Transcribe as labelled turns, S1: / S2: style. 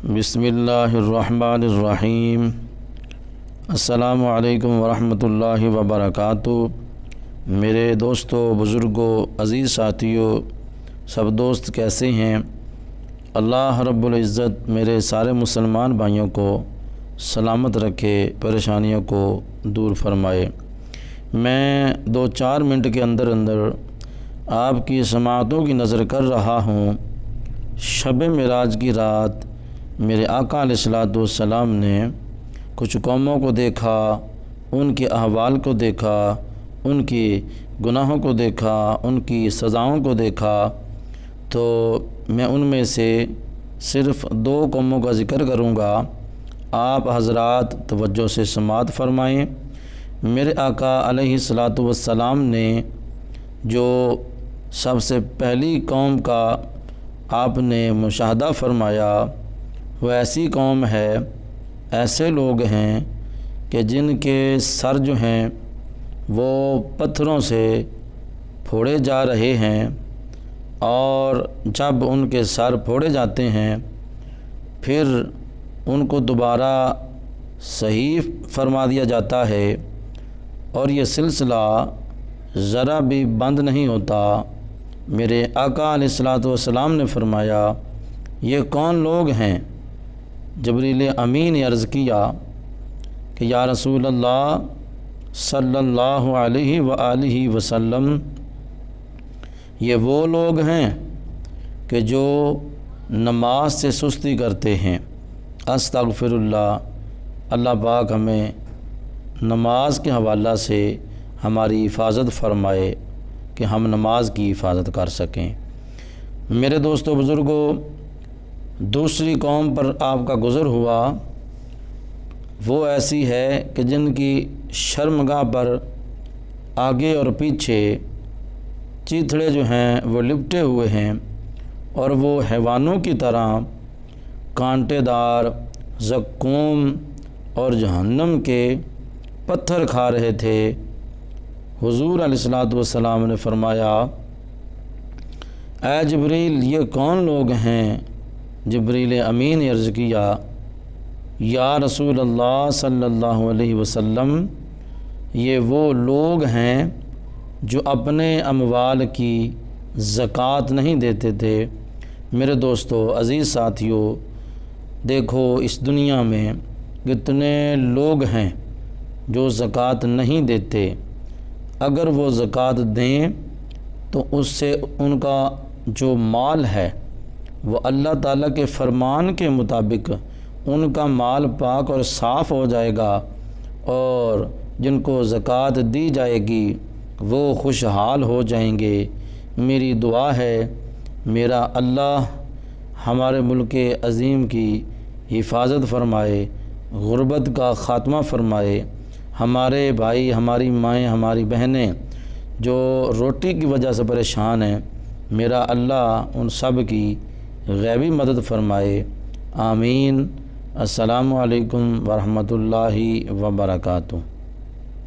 S1: بسم اللہ الرحمن الرحیم۔ السلام علیکم ورحمۃ اللہ وبرکاتہ۔ میرے دوستو، بزرگوں، عزیز ساتھیوں، سب دوست کیسے ہیں؟ اللہ رب العزت میرے سارے مسلمان بھائیوں کو سلامت رکھے، پریشانیوں کو دور فرمائے۔ میں 2-4 منٹ کے اندر آپ کی سماعتوں کی نظر کر رہا ہوں۔ شب معراج کی رات میرے آقا علیہ الصلوۃ والسلام نے کچھ قوموں کو دیکھا، ان کے احوال کو دیکھا، ان کی گناہوں کو دیکھا، ان کی سزاؤں کو دیکھا۔ تو میں ان میں سے صرف 2 قوموں کا ذکر کروں گا۔ آپ حضرات توجہ سے سماعت فرمائیں۔ میرے آقا علیہ الصلوۃ والسلام نے جو سب سے پہلی قوم کا آپ نے مشاہدہ فرمایا، وہ ایسی قوم ہے، ایسے لوگ ہیں کہ جن کے سر جو ہیں وہ پتھروں سے پھوڑے جا رہے ہیں، اور جب ان کے سر پھوڑے جاتے ہیں پھر ان کو دوبارہ صحیح فرما دیا جاتا ہے، اور یہ سلسلہ ذرا بھی بند نہیں ہوتا۔ میرے آقا علیہ الصلوۃ والسلام نے فرمایا، یہ کون لوگ ہیں؟ جبریل امین نے عرض کیا کہ یا رسول اللہ صلی اللہ علیہ وآلہ وسلم، یہ وہ لوگ ہیں کہ جو نماز سے سستی کرتے ہیں۔ استغفر اللہ۔ اللہ پاک ہمیں نماز کے حوالہ سے ہماری حفاظت فرمائے کہ ہم نماز کی حفاظت کر سکیں۔ میرے دوستو، بزرگوں، دوسری قوم پر آپ کا گزر ہوا، وہ ایسی ہے کہ جن کی شرمگاہ پر آگے اور پیچھے چیتھڑے جو ہیں وہ لپٹے ہوئے ہیں، اور وہ حیوانوں کی طرح کانٹے دار زقوم اور جہنم کے پتھر کھا رہے تھے۔ حضور علیہ الصلوۃ والسلام نے فرمایا، اے جبریل، یہ کون لوگ ہیں؟ جبریل امین نے عرض کیا، یا رسول اللہ صلی اللہ علیہ وسلم، یہ وہ لوگ ہیں جو اپنے اموال کی زکوٰۃ نہیں دیتے تھے۔ میرے دوستو، عزیز ساتھیوں، دیکھو اس دنیا میں کتنے لوگ ہیں جو زکوٰۃ نہیں دیتے۔ اگر وہ زکوٰۃ دیں تو اس سے ان کا جو مال ہے وہ اللہ تعالیٰ کے فرمان کے مطابق ان کا مال پاک اور صاف ہو جائے گا، اور جن کو زکوٰۃ دی جائے گی وہ خوشحال ہو جائیں گے۔ میری دعا ہے، میرا اللہ ہمارے ملک عظیم کی حفاظت فرمائے، غربت کا خاتمہ فرمائے۔ ہمارے بھائی، ہماری مائیں، ہماری بہنیں جو روٹی کی وجہ سے پریشان ہیں، میرا اللہ ان سب کی غیبی مدد فرمائے۔ آمین۔ السلام علیکم ورحمۃ اللہ وبرکاتہ۔